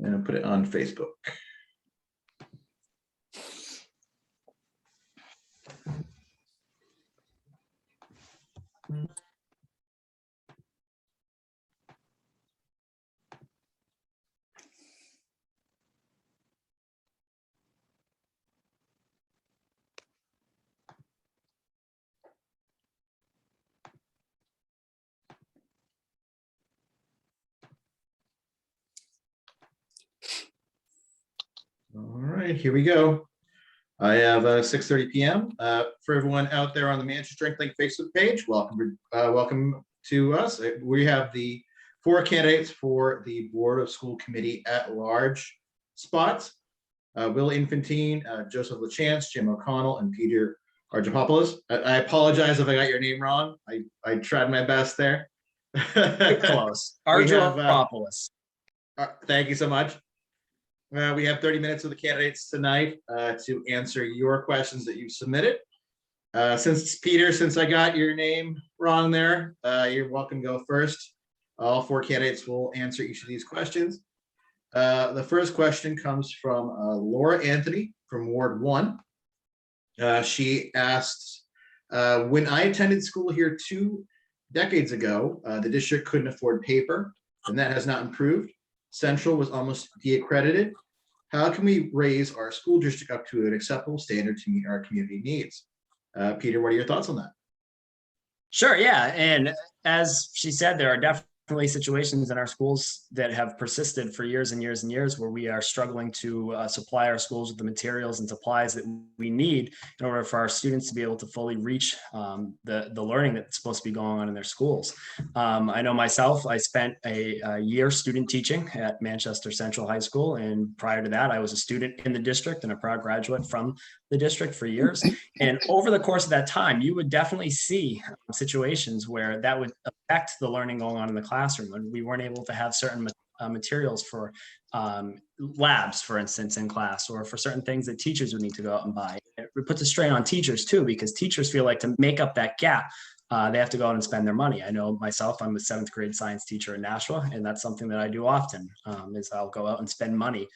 And I'll put it on Facebook. All right, here we go. I have 6:30 p.m. For everyone out there on the Manchester Strength Link Facebook page, welcome to us. We have the 4 candidates for the Board of School Committee at Large spots. Will Infantine, Joseph LaChance, Jim O'Connell, and Peter Argyropoulos. I apologize if I got your name wrong. I tried my best there. Close. Argyropoulos. Thank you so much. We have 30 minutes with the candidates tonight to answer your questions that you've submitted. Since I got your name wrong there, you're welcome to go first. All 4 candidates will answer each of these questions. The first question comes from Laura Anthony from Ward 1. She asks, when I attended school here 2 decades ago, the district couldn't afford paper, and that has not improved. Central was almost de-accredited. How can we raise our school district up to an acceptable standard to meet our community needs? Peter, what are your thoughts on that? Sure, yeah. And as she said, there are definitely situations in our schools that have persisted for years and years and years where we are struggling to supply our schools with the materials and supplies that we need in order for our students to be able to fully reach the learning that's supposed to be going on in their schools. I know myself, I spent a year student teaching at Manchester Central High School, and prior to that, I was a student in the district and a proud graduate from the district for years. And over the course of that time, you would definitely see situations where that would affect the learning going on in the classroom, and we weren't able to have certain materials for labs, for instance, in class, or for certain things that teachers would need to go out and buy. It puts a strain on teachers too, because teachers feel like to make up that gap, they have to go out and spend their money. I know myself, I'm a 7th grade science teacher in Nashua, and that's something that I do often, is I'll go out and spend money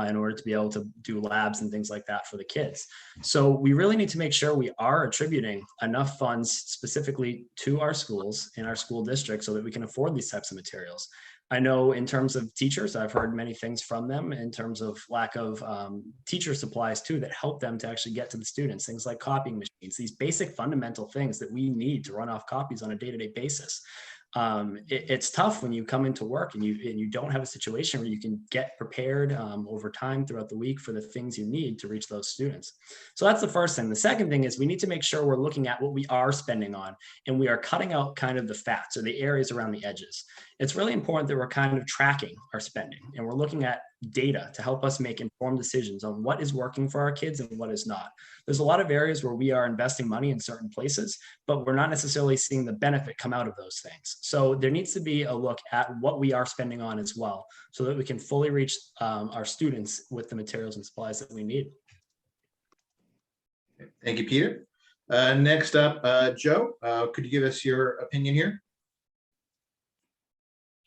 in order to be able to do labs and things like that for the kids. So we really need to make sure we are attributing enough funds specifically to our schools in our school district so that we can afford these types of materials. I know in terms of teachers, I've heard many things from them in terms of lack of teacher supplies too that help them to actually get to the students, things like copying machines, these basic fundamental things that we need to run off copies on a day-to-day basis. It's tough when you come into work and you don't have a situation where you can get prepared over time throughout the week for the things you need to reach those students. So that's the first thing. The second thing is we need to make sure we're looking at what we are spending on, and we are cutting out kind of the fats or the areas around the edges. It's really important that we're kind of tracking our spending, and we're looking at data to help us make informed decisions on what is working for our kids and what is not. There's a lot of areas where we are investing money in certain places, but we're not necessarily seeing the benefit come out of those things. So there needs to be a look at what we are spending on as well, so that we can fully reach our students with the materials and supplies that we need. Thank you, Peter. Next up, Joe, could you give us your opinion here?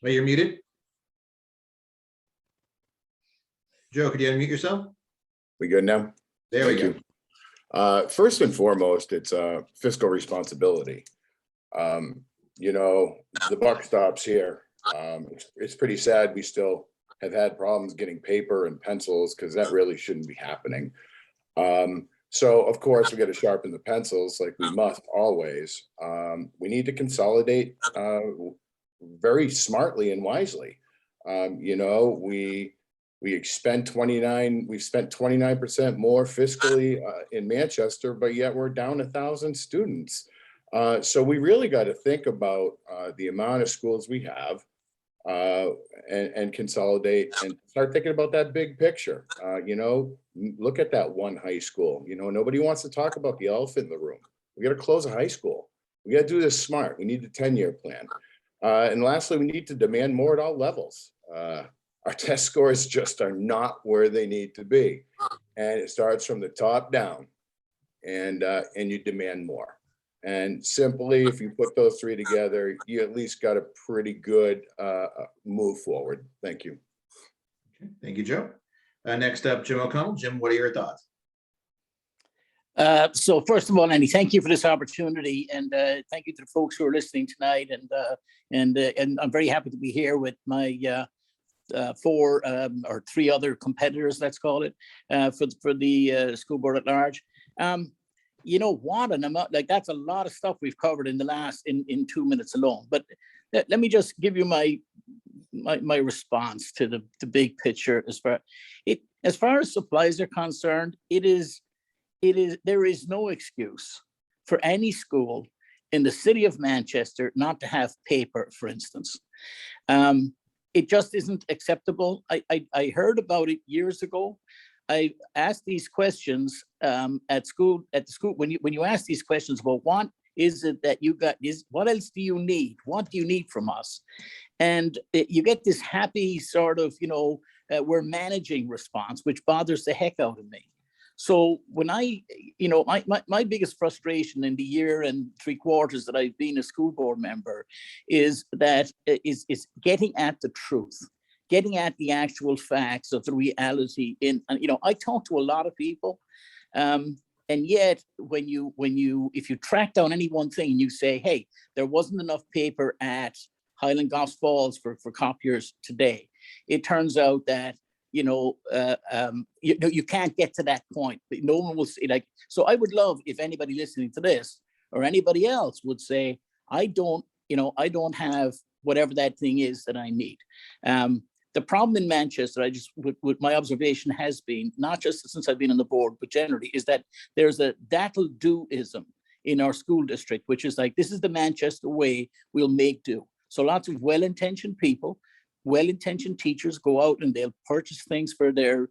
Oh, you're muted. Joe, could you unmute yourself? We good now? There we go. First and foremost, it's fiscal responsibility. You know, the buck stops here. It's pretty sad we still have had problems getting paper and pencils, because that really shouldn't be happening. So of course we got to sharpen the pencils like we must always. We need to consolidate very smartly and wisely. You know, we've spent 29% more fiscally in Manchester, but yet we're down 1,000 students. So we really got to think about the amount of schools we have and consolidate and start thinking about that big picture. You know, look at that one high school. You know, nobody wants to talk about the elephant in the room. We got to close a high school. We got to do this smart. We need a 10-year plan. And lastly, we need to demand more at all levels. Our test scores just are not where they need to be. And it starts from the top down, and you demand more. And simply, if you put those 3 together, you at least got a pretty good move forward. Thank you. Okay, thank you, Joe. Next up, Jim O'Connell. Jim, what are your thoughts? So first of all, Andy, thank you for this opportunity, and thank you to the folks who are listening tonight. And I'm very happy to be here with my four or three other competitors, let's call it, for the school board at large. You know what, and I'm not, like, that's a lot of stuff we've covered in the last in 2 minutes alone. But let me just give you my response to the big picture as far as supplies are concerned. There is no excuse for any school in the city of Manchester not to have paper, for instance. It just isn't acceptable. I heard about it years ago. I asked these questions at the school when you ask these questions about what is it that you got, what else do you need? What do you need from us? And you get this happy sort of, we're managing response, which bothers the heck out of me. So when my biggest frustration in the year and 3 quarters that I've been a school board member is getting at the truth, getting at the actual facts of the reality. I talk to a lot of people, and yet if you track down any one thing and you say, hey, there wasn't enough paper at Highland Goss Falls for copiers today, it turns out that you can't get to that point. But no one will see, so I would love if anybody listening to this or anybody else would say, I don't have whatever that thing is that I need. The problem in Manchester, my observation has been, not just since I've been on the board, but generally, is that there's a that'll do-ism in our school district, which is like, this is the Manchester way, we'll make do. So lots of well-intentioned people, well-intentioned teachers go out and they'll purchase things for their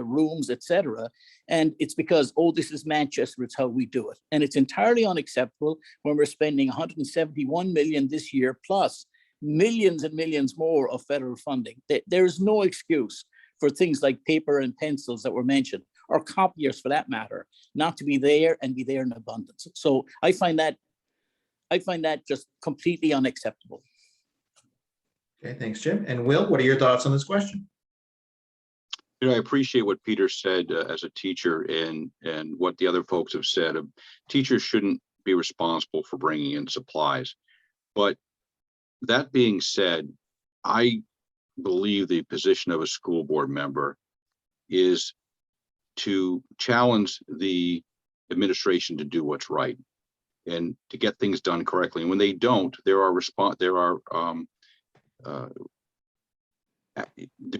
rooms, etc. And it's because, oh, this is Manchester, it's how we do it. And it's entirely unacceptable when we're spending 171 million this year, plus millions and millions more of federal funding. There's no excuse for things like paper and pencils that were mentioned, or copiers for that matter, not to be there and be there in abundance. So I find that just completely unacceptable. Okay, thanks, Jim. And Will, what are your thoughts on this question? I appreciate what Peter said as a teacher and what the other folks have said. Teachers shouldn't be responsible for bringing in supplies. But that being said, I believe the position of a school board member is to challenge the administration to do what's right and to get things done correctly. And when they don't,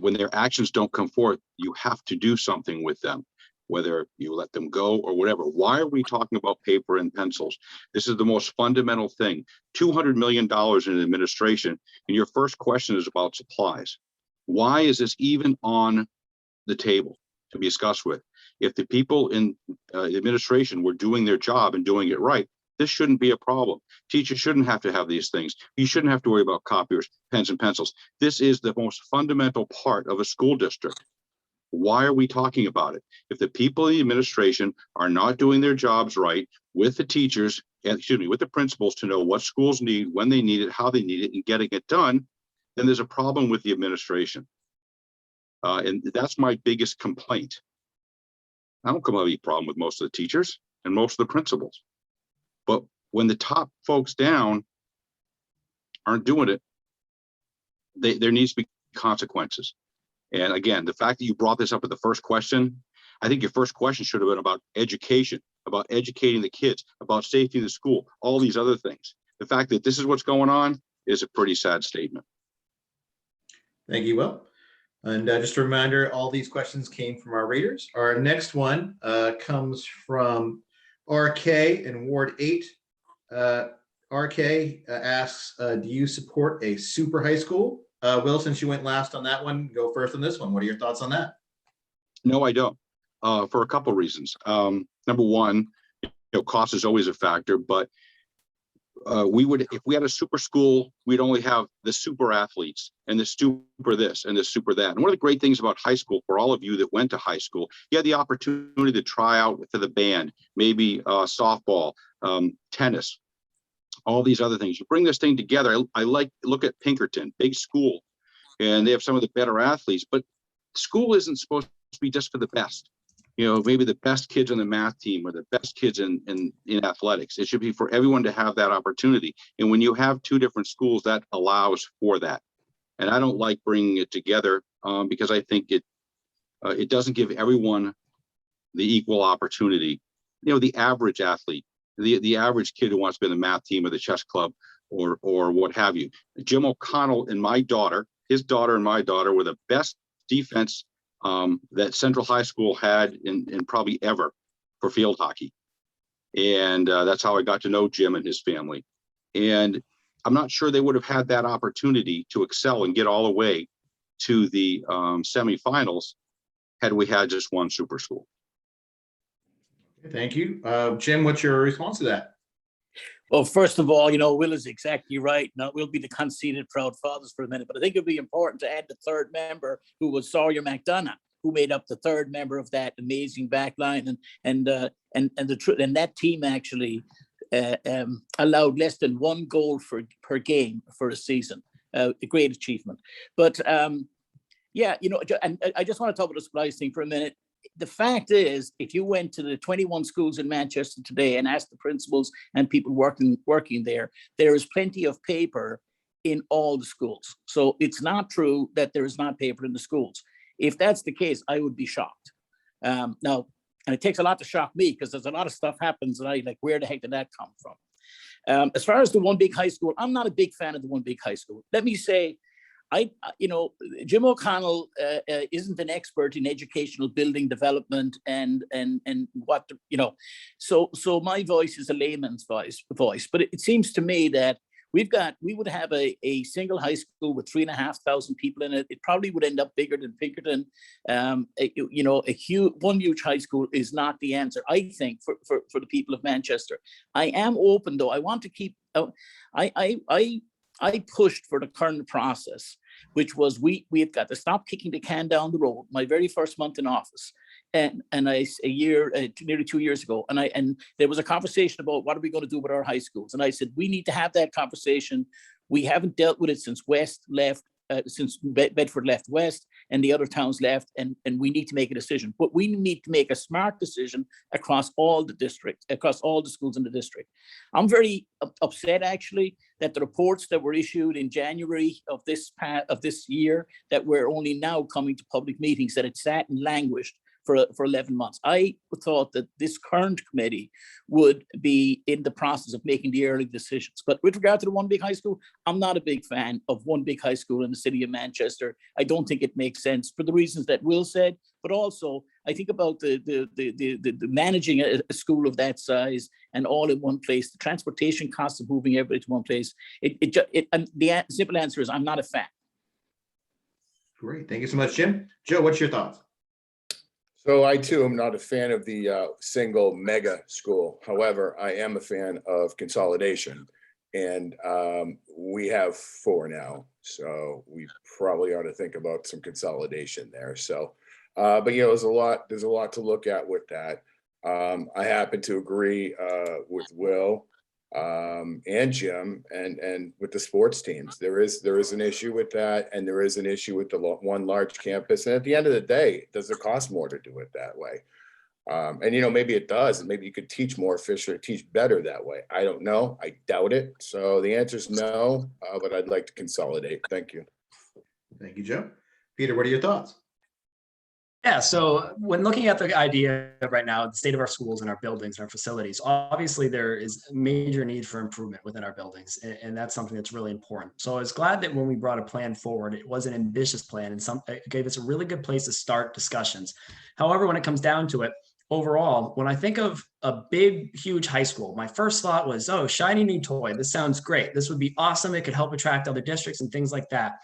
when their actions don't come forth, you have to do something with them, whether you let them go or whatever. Why are we talking about paper and pencils? This is the most fundamental thing. $200 million in administration, and your first question is about supplies. Why is this even on the table to be discussed with? If the people in administration were doing their job and doing it right, this shouldn't be a problem. Teachers shouldn't have to have these things. You shouldn't have to worry about copiers, pens and pencils. This is the most fundamental part of a school district. Why are we talking about it? If the people in the administration are not doing their jobs right with the teachers, with the principals to know what schools need, when they need it, how they need it, and getting it done, then there's a problem with the administration. And that's my biggest complaint. I don't come up with any problem with most of the teachers and most of the principals. But when the top folks down aren't doing it, there needs to be consequences. And again, the fact that you brought this up at the first question, I think your first question should have been about education, about educating the kids, about safety in the school, all these other things. The fact that this is what's going on is a pretty sad statement. Thank you, Will. And just a reminder, all these questions came from our readers. Our next one comes from RK in Ward 8. RK asks, do you support a super high school? Will, since you went last on that one, go first on this one. What are your thoughts on that? No, I don't, for a couple of reasons. Number one, cost is always a factor, but if we had a super school, we'd only have the super athletes and the super this and the super that. And one of the great things about high school, for all of you that went to high school, you had the opportunity to try out for the band, maybe softball, tennis, all these other things. You bring this thing together. I look at Pinkerton, big school, and they have some of the better athletes, but school isn't supposed to be just for the best. Maybe the best kids on the math team or the best kids in athletics. It should be for everyone to have that opportunity. And when you have two different schools, that allows for that. And I don't like bringing it together because I think it doesn't give everyone the equal opportunity. The average athlete, the average kid who wants to be in the math team or the chess club or what have you. Jim O'Connell and his daughter and my daughter were the best defense that Central High School had in probably ever for field hockey. And that's how I got to know Jim and his family. And I'm not sure they would have had that opportunity to excel and get all the way to the semifinals had we had just one super school. Thank you. Jim, what's your response to that? Well, first of all, Will is exactly right. Now, we'll be the conceited proud fathers for a minute, but I think it'd be important to add the third member, who was Sawyer McDonough, who made up the third member of that amazing back line. And that team actually allowed less than one goal per game for a season. A great achievement. But and I just want to talk about the supplies thing for a minute. The fact is, if you went to the 21 schools in Manchester today and asked the principals and people working there is plenty of paper in all the schools. So it's not true that there is not paper in the schools. If that's the case, I would be shocked. Now, and it takes a lot to shock me because there's a lot of stuff happens and I like, where the heck did that come from? As far as the one big high school, I'm not a big fan of the one big high school. Let me say, Jim O'Connell isn't an expert in educational building development and what, so my voice is a layman's voice, but it seems to me that we would have a single high school with 3,500 people in it. It probably would end up bigger than Pinkerton. One huge high school is not the answer, I think, for the people of Manchester. I am open though. I want to keep, I pushed for the current process, which was we've got to stop kicking the can down the road. My very first month in office, and nearly 2 years ago, and there was a conversation about what are we going to do with our high schools, and I said we need to have that conversation. We haven't dealt with it since since Bedford left West and the other towns left, and we need to make a decision. But we need to make a smart decision across all the districts, across all the schools in the district. I'm very upset actually that the reports that were issued in January of this year that we're only now coming to public meetings, that it sat and languished for 11 months. I thought that this current committee would be in the process of making the early decisions. But with regard to the one big high school, I'm not a big fan of one big high school in the city of Manchester. I don't think it makes sense for the reasons that Will said, but also I think about the managing a school of that size and all in one place, the transportation costs of moving everybody to one place. And the simple answer is I'm not a fan. Great. Thank you so much, Jim. Joe, what's your thoughts? So I too am not a fan of the single mega school. However, I am a fan of consolidation, and we have 4 now. So we probably ought to think about some consolidation there. So, but there's a lot to look at with that. I happen to agree with Will and Jim and with the sports teams. There is an issue with that, and there is an issue with the one large campus. And at the end of the day, does it cost more to do it that way? And maybe it does, and maybe you could teach more efficient, teach better that way. I don't know. I doubt it. So the answer is no, but I'd like to consolidate. Thank you. Thank you, Joe. Peter, what are your thoughts? Yeah, so when looking at the idea right now, the state of our schools and our buildings and our facilities, obviously there is a major need for improvement within our buildings, and that's something that's really important. So I was glad that when we brought a plan forward, it was an ambitious plan and it gave us a really good place to start discussions. However, when it comes down to it, overall, when I think of a big, huge high school, my first thought was, oh, shiny new toy. This sounds great. This would be awesome. It could help attract other districts and things like that.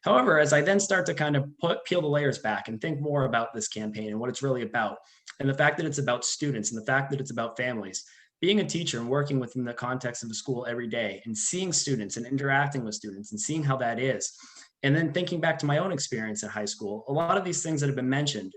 However, as I then start to kind of peel the layers back and think more about this campaign and what it's really about, and the fact that it's about students and the fact that it's about families, being a teacher and working within the context of the school every day and seeing students and interacting with students and seeing how that is, and then thinking back to my own experience in high school, a lot of these things that have been mentioned,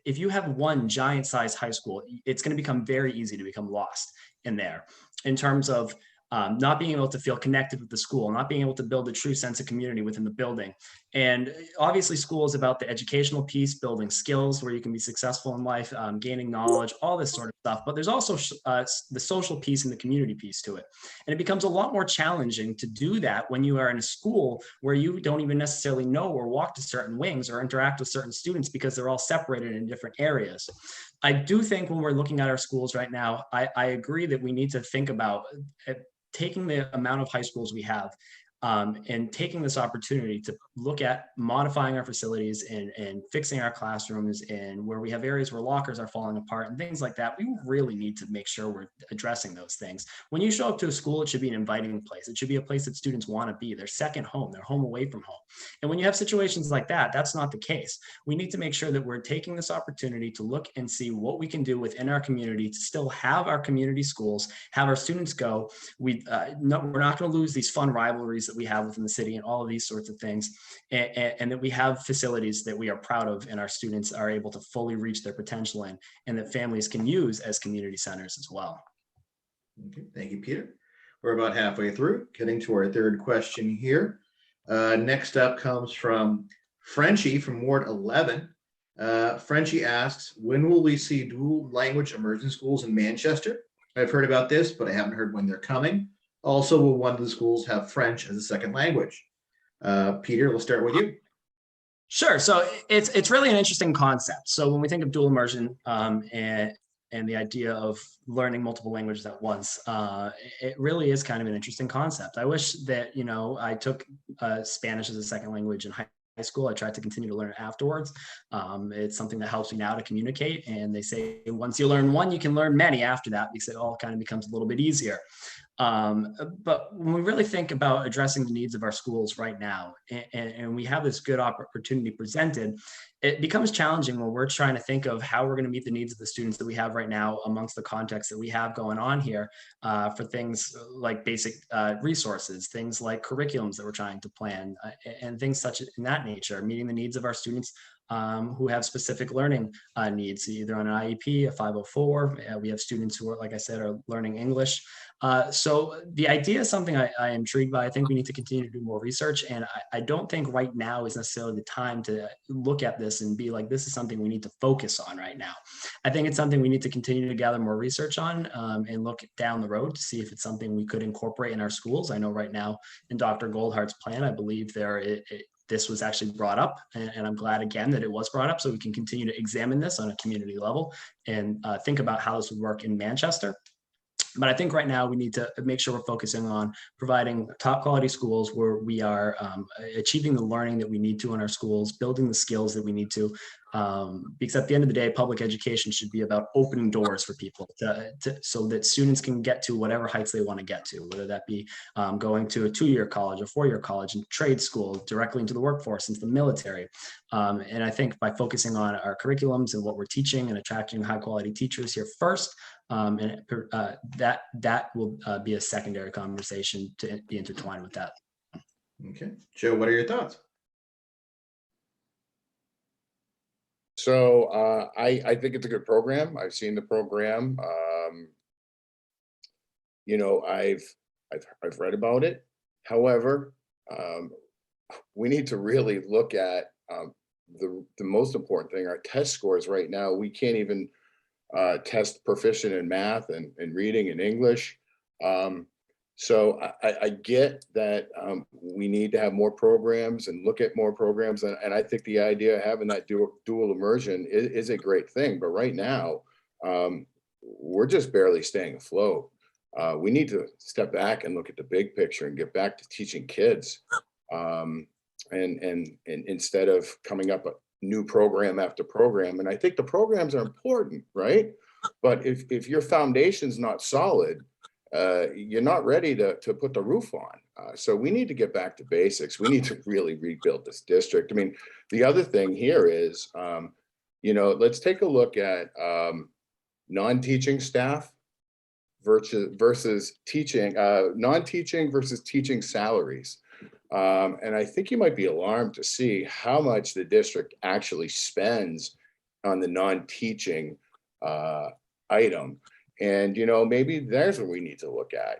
if you have one giant size high school, it's going to become very easy to become lost in there in terms of not being able to feel connected with the school, not being able to build a true sense of community within the building. And obviously school is about the educational piece, building skills where you can be successful in life, gaining knowledge, all this sort of stuff. But there's also the social piece and the community piece to it. And it becomes a lot more challenging to do that when you are in a school where you don't even necessarily know or walk to certain wings or interact with certain students because they're all separated in different areas. I do think when we're looking at our schools right now, I agree that we need to think about taking the amount of high schools we have and taking this opportunity to look at modifying our facilities and fixing our classrooms, and where we have areas where lockers are falling apart and things like that. We really need to make sure we're addressing those things. When you show up to a school, it should be an inviting place. It should be a place that students want to be, their second home, their home away from home. And when you have situations like that, that's not the case. We need to make sure that we're taking this opportunity to look and see what we can do within our community to still have our community schools, have our students go. We're not going to lose these fun rivalries that we have within the city and all of these sorts of things, and that we have facilities that we are proud of and our students are able to fully reach their potential in, and that families can use as community centers as well. Okay, thank you, Peter. We're about halfway through, getting to our third question here. Next up comes from Frenchie from Ward 11. Frenchie asks, when will we see dual language immersion schools in Manchester? I've heard about this, but I haven't heard when they're coming. Also, will one of the schools have French as a second language? Peter, we'll start with you. Sure. So it's really an interesting concept. So when we think of dual immersion and the idea of learning multiple languages at once, it really is kind of an interesting concept. I wish that, I took Spanish as a second language in high school. I tried to continue to learn it afterwards. It's something that helps me now to communicate. And they say once you learn one, you can learn many after that, because it all kind of becomes a little bit easier. But when we really think about addressing the needs of our schools right now, and we have this good opportunity presented, it becomes challenging when we're trying to think of how we're going to meet the needs of the students that we have right now amongst the context that we have going on here, for things like basic resources, things like curriculums that we're trying to plan, and things such in that nature, meeting the needs of our students who have specific learning needs, either on an IEP, a 504. We have students who are, like I said, are learning English. So the idea is something I am intrigued by. I think we need to continue to do more research. And I don't think right now is necessarily the time to look at this and be like, this is something we need to focus on right now. I think it's something we need to continue to gather more research on, and look down the road to see if it's something we could incorporate in our schools. I know right now in Dr. Goldhart's plan, I believe this was actually brought up, and I'm glad again that it was brought up, so we can continue to examine this on a community level and think about how this would work in Manchester. But I think right now we need to make sure we're focusing on providing top quality schools where we are achieving the learning that we need to in our schools, building the skills that we need to, because at the end of the day, public education should be about opening doors for people so that students can get to whatever heights they want to get to, whether that be going to a 2-year college, a 4-year college, and trade school, directly into the workforce, into the military. And I think by focusing on our curriculums and what we're teaching and attracting high quality teachers here first, and that will be a secondary conversation to be intertwined with that. Okay, Joe, what are your thoughts? So I think it's a good program. I've seen the program. I've read about it. However, we need to really look at the most important thing, our test scores right now. We can't even test proficient in math and reading and English. So I get that we need to have more programs and look at more programs. And I think the idea of having that dual immersion is a great thing. But right now, we're just barely staying afloat. We need to step back and look at the big picture and get back to teaching kids. And instead of coming up a new program after program. And I think the programs are important, right? But if your foundation's not solid, you're not ready to put the roof on. So we need to get back to basics. We need to really rebuild this district. I mean, the other thing here is, let's take a look at non-teaching staff versus teaching, non-teaching versus teaching salaries. And I think you might be alarmed to see how much the district actually spends on the non-teaching item. And, maybe there's what we need to look at,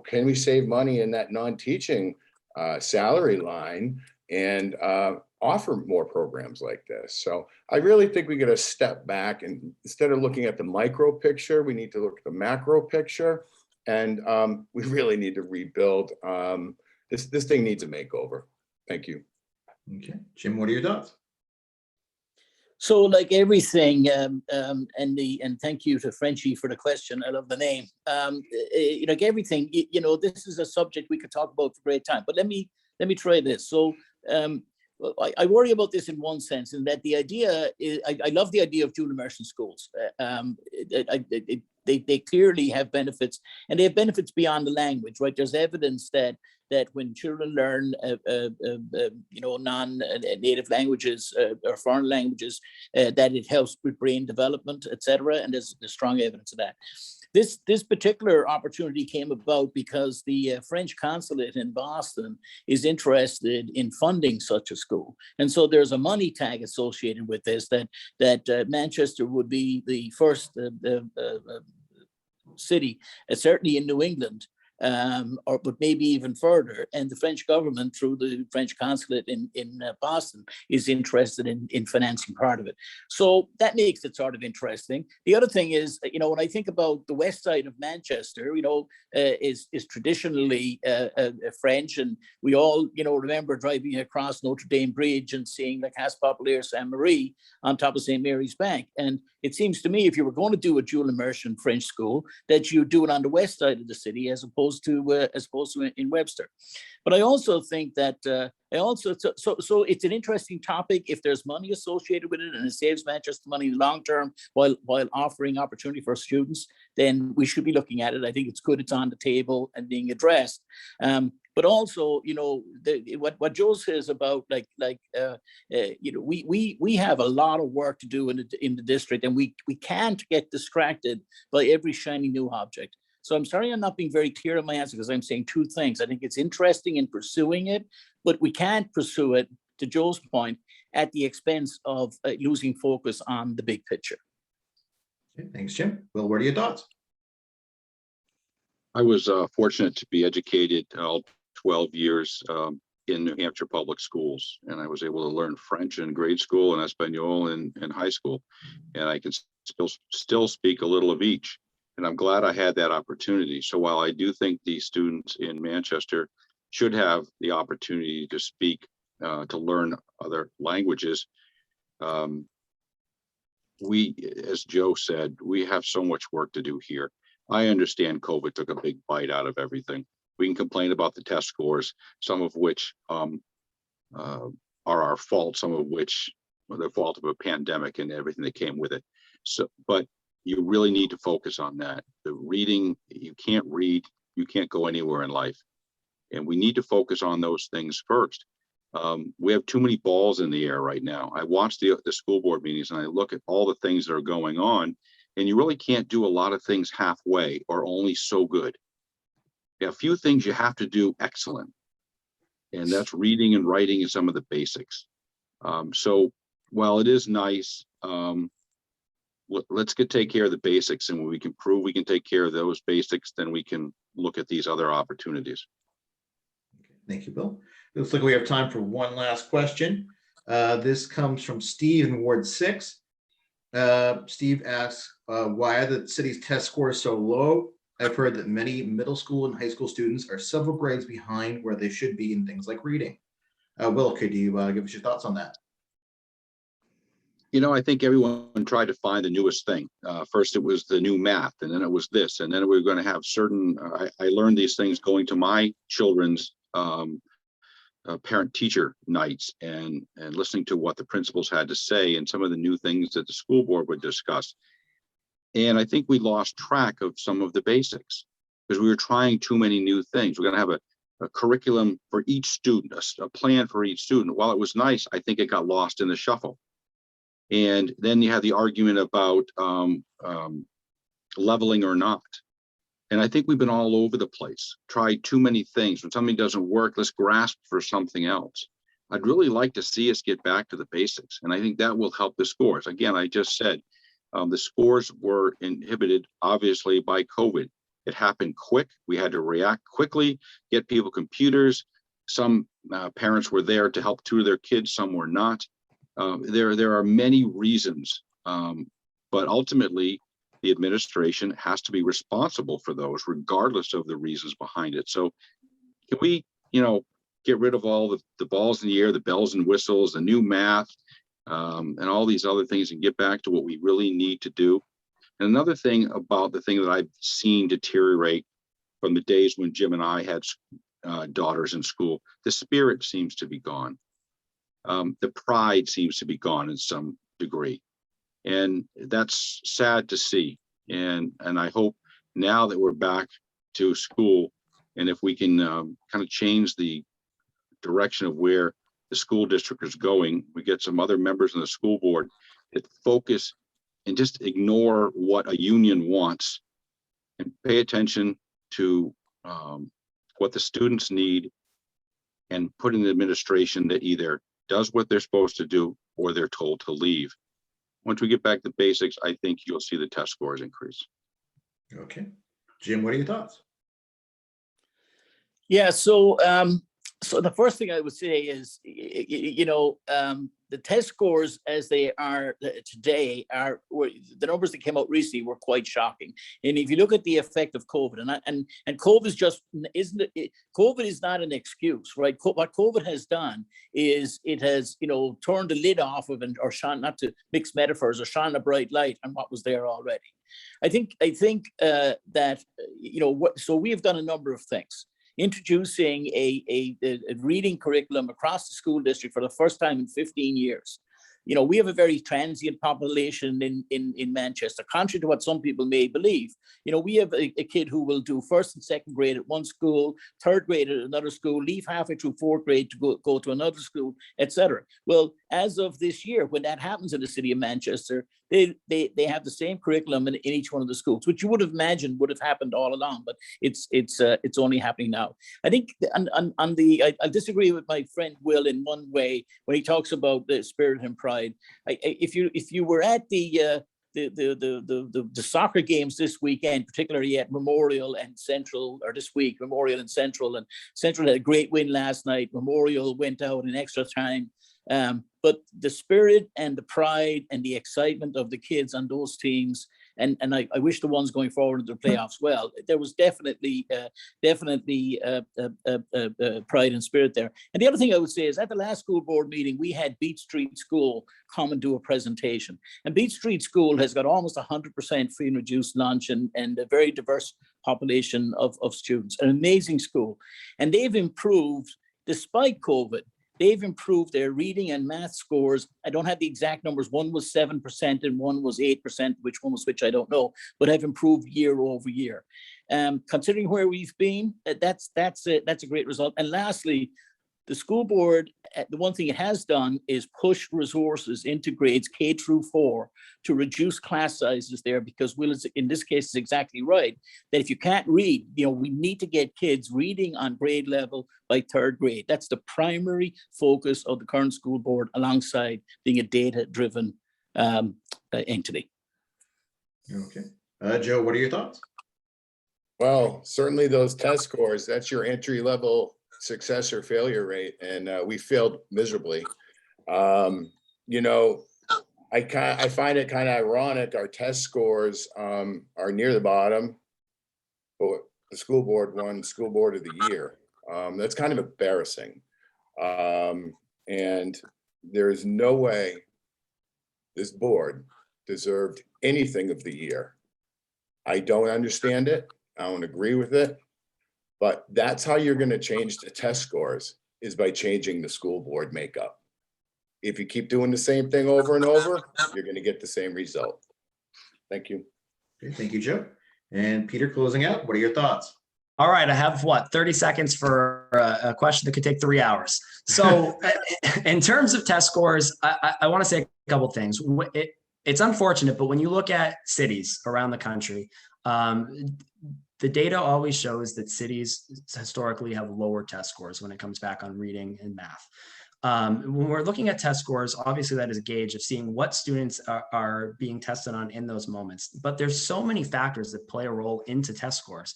can we save money in that non-teaching salary line and offer more programs like this? So I really think we got to step back, and instead of looking at the micro picture, we need to look at the macro picture, and we really need to rebuild. This thing needs a makeover. Thank you. Okay, Jim, what are your thoughts? So like everything, and thank you to Frenchie for the question. I love the name. Like everything, this is a subject we could talk about for a great time. But let me try this. So I worry about this in one sense, in that the idea is, I love the idea of dual immersion schools. They clearly have benefits, and they have benefits beyond the language, right? There's evidence that when children learn, non-native languages or foreign languages, that it helps with brain development, etc. And there's strong evidence of that. This particular opportunity came about because the French consulate in Boston is interested in funding such a school, and so there's a money tag associated with this. That Manchester would be the first city, certainly in New England, but maybe even further. And the French government, through the French consulate in Boston, is interested in financing part of it. So that makes it sort of interesting. The other thing is, when I think about the west side of Manchester, is traditionally French, and we all, remember driving across Notre Dame Bridge and seeing the Casse Populaire Saint Marie on top of St. Mary's Bank. And it seems to me, if you were going to do a dual immersion French school, that you do it on the west side of the city as opposed to in Webster. But I also think that so it's an interesting topic if there's money associated with it and it saves Manchester money long term while offering opportunity for students, then we should be looking at it. I think it's good it's on the table and being addressed. But also, what Joe says about we have a lot of work to do in the district, and we can't get distracted by every shiny new object. So I'm sorry I'm not being very clear in my answer, because I'm saying two things. I think it's interesting in pursuing it, but we can't pursue it, to Joe's point, at the expense of losing focus on the big picture. Okay, thanks, Jim. Will, what are your thoughts? I was fortunate to be educated 12 years in New Hampshire public schools, and I was able to learn French in grade school and Espanol in high school, and I can still speak a little of each. And I'm glad I had that opportunity. So while I do think the students in Manchester should have the opportunity to speak, to learn other languages, we, as Joe said, we have so much work to do here. I understand COVID took a big bite out of everything. We can complain about the test scores, some of which are our fault, some of which are the fault of a pandemic and everything that came with it. So, but you really need to focus on that. The reading, you can't read, you can't go anywhere in life. And we need to focus on those things first. We have too many balls in the air right now. I watch the school board meetings and I look at all the things that are going on, and you really can't do a lot of things halfway or only so good. A few things you have to do excellent, and that's reading and writing and some of the basics. So while it is nice, let's take care of the basics, and when we can prove we can take care of those basics, then we can look at these other opportunities. Okay, thank you, Bill. Looks like we have time for one last question. This comes from Steve in Ward 6. Steve asks, why are the city's test scores so low? I've heard that many middle school and high school students are several grades behind where they should be in things like reading. Will, could you give us your thoughts on that? I think everyone tried to find the newest thing. First, it was the new math, and then it was this, and then we were going to have certain, I learned these things going to my children's parent-teacher nights and listening to what the principals had to say and some of the new things that the school board would discuss. And I think we lost track of some of the basics because we were trying too many new things. We're going to have a curriculum for each student, a plan for each student. While it was nice, I think it got lost in the shuffle. And then you have the argument about leveling or not. And I think we've been all over the place, tried too many things. When something doesn't work, let's grasp for something else. I'd really like to see us get back to the basics. And I think that will help the scores. Again, I just said, The scores were inhibited, obviously, by COVID. It happened quick. We had to react quickly, get people computers. Some parents were there to help tutor their kids, some were not. There are many reasons, but ultimately, the administration has to be responsible for those, regardless of the reasons behind it. So can we, get rid of all the balls in the air, the bells and whistles, the new math, and all these other things, and get back to what we really need to do? And another thing about the thing that I've seen deteriorate from the days when Jim and I had daughters in school, the spirit seems to be gone. The pride seems to be gone in some degree. And that's sad to see. And I hope now that we're back to school, and if we can kind of change the direction of where the school district is going, we get some other members in the school board that focus and just ignore what a union wants and pay attention to what the students need, and put an administration that either does what they're supposed to do or they're told to leave. Once we get back to basics, I think you'll see the test scores increase. Okay. Jim, what are your thoughts? Yeah, so so the first thing I would say is, the test scores as they are today the numbers that came out recently were quite shocking. And if you look at the effect of COVID, and COVID is not an excuse, right? What COVID has done is it has, turned the lid off of, or shone, not to mix metaphors, or shone a bright light on what was there already. I think that, so we have done a number of things. Introducing a reading curriculum across the school district for the first time in 15 years. We have a very transient population in Manchester, contrary to what some people may believe. We have a kid who will do first and second grade at one school, third grade at another school, leave halfway through fourth grade to go to another school, etc. Well, as of this year, when that happens in the city of Manchester, they have the same curriculum in each one of the schools, which you would have imagined would have happened all along, but it's only happening now. I think I disagree with my friend Will in one way when he talks about the spirit and pride. If you were at the soccer games this weekend, particularly at Memorial and Central, or this week, Memorial and Central had a great win last night. Memorial went out in extra time. But the spirit and the pride and the excitement of the kids on those teams, and I wish the ones going forward into the playoffs well, there was definitely pride and spirit there. And the other thing I would say is, at the last school board meeting, we had Beach Street School come and do a presentation. And Beach Street School has got almost 100% free and reduced lunch, and a very diverse population of students, an amazing school. And they've improved, despite COVID, they've improved their reading and math scores. I don't have the exact numbers. One was 7% and one was 8%, which one was which I don't know, but have improved year over year. Considering where we've been, that's a great result. And lastly, the school board, the one thing it has done is push resources into grades K through 4 to reduce class sizes there, because Will is, in this case, is exactly right, that if you can't read, we need to get kids reading on grade level by third grade. That's the primary focus of the current school board, alongside being a data-driven entity. Okay. Joe, what are your thoughts? Well, certainly those test scores, that's your entry level success or failure rate, and we failed miserably. I find it kind of ironic. Our test scores are near the bottom, but the school board won School Board of the Year. That's kind of embarrassing, and there's no way this board deserved anything of the year. I don't understand it. I don't agree with it. But that's how you're going to change the test scores, is by changing the school board makeup. If you keep doing the same thing over and over, you're going to get the same result. Thank you. Okay, thank you, Joe. And Peter, closing out, what are your thoughts? All right, I have 30 seconds for a question that could take 3 hours. So in terms of test scores, I want to say a couple of things. It's unfortunate, but when you look at cities around the country, the data always shows that cities historically have lower test scores when it comes back on reading and math. When we're looking at test scores, obviously that is a gauge of seeing what students are being tested on in those moments. But there's so many factors that play a role into test scores.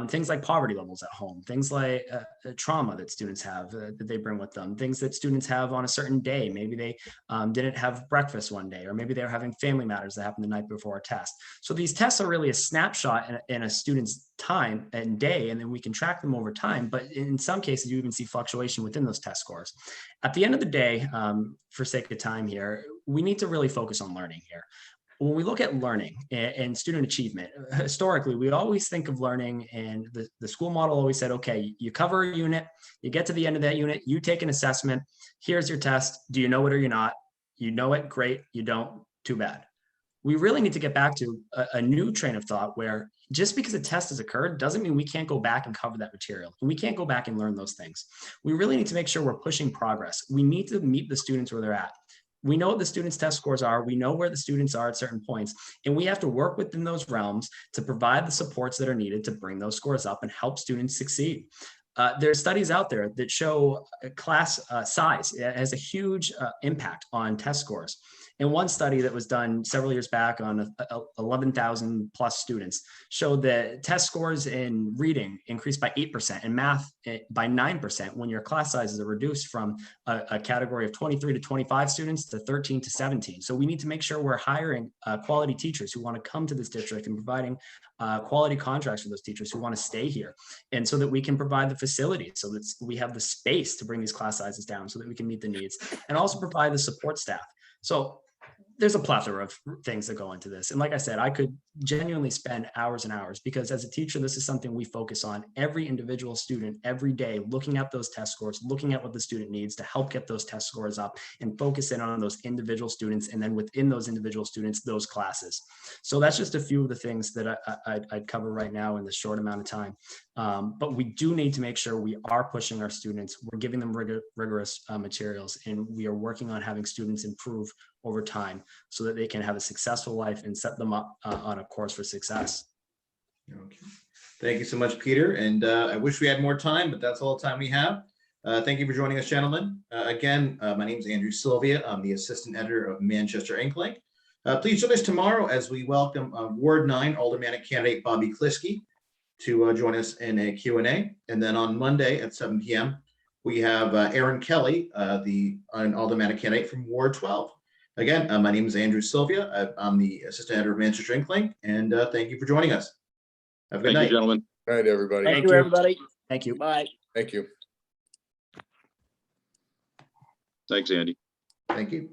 Things like poverty levels at home, things like trauma that students have that they bring with them, things that students have on a certain day. Maybe they didn't have breakfast one day, or maybe they're having family matters that happened the night before a test. So these tests are really a snapshot in a student's time and day, and then we can track them over time. But in some cases, you even see fluctuation within those test scores. At the end of the day, for sake of time here, we need to really focus on learning here. When we look at learning and student achievement, historically, we always think of learning, and the school model always said, okay, you cover a unit, you get to the end of that unit, you take an assessment, here's your test. Do you know it or you're not? You know it, great. You don't, too bad. We really need to get back to a new train of thought where just because a test has occurred doesn't mean we can't go back and cover that material. And we can't go back and learn those things. We really need to make sure we're pushing progress. We need to meet the students where they're at. We know what the students' test scores are. We know where the students are at certain points, and we have to work within those realms to provide the supports that are needed to bring those scores up and help students succeed. There are studies out there that show class size has a huge impact on test scores. And one study that was done several years back on 11,000 plus students showed that test scores in reading increased by 8% and math by 9% when your class sizes are reduced from a category of 23 to 25 students to 13 to 17. So we need to make sure we're hiring quality teachers who want to come to this district and providing quality contracts for those teachers who want to stay here. And so that we can provide the facilities so that we have the space to bring these class sizes down so that we can meet the needs, and also provide the support staff. So there's a plethora of things that go into this. And like I said, I could genuinely spend hours and hours, because as a teacher, this is something we focus on every individual student every day, looking at those test scores, looking at what the student needs to help get those test scores up, and focus in on those individual students. And then within those individual students, those classes. So that's just a few of the things that I'd cover right now in this short amount of time. But we do need to make sure we are pushing our students. We're giving them rigorous materials, and we are working on having students improve over time so that they can have a successful life and set them up on a course for success. Okay. Thank you so much, Peter. And I wish we had more time, but that's all the time we have. Thank you for joining us, gentlemen. Again, my name is Andrew Sylvia. I'm the assistant editor of Manchester Inklink. Please join us tomorrow as we welcome Ward 9 Aldermanic candidate Bobby Kliski to join us in a Q&A. And then on Monday at 7 p.m., we have Aaron Kelly, an Aldermanic candidate from Ward 12. Again, my name is Andrew Sylvia. I'm the assistant editor of Manchester Inklink, and thank you for joining us. Have a good night. Thank you, gentlemen. Good night, everybody. Thank you, everybody. Thank you. Bye. Thank you. Thanks, Andy. Thank you.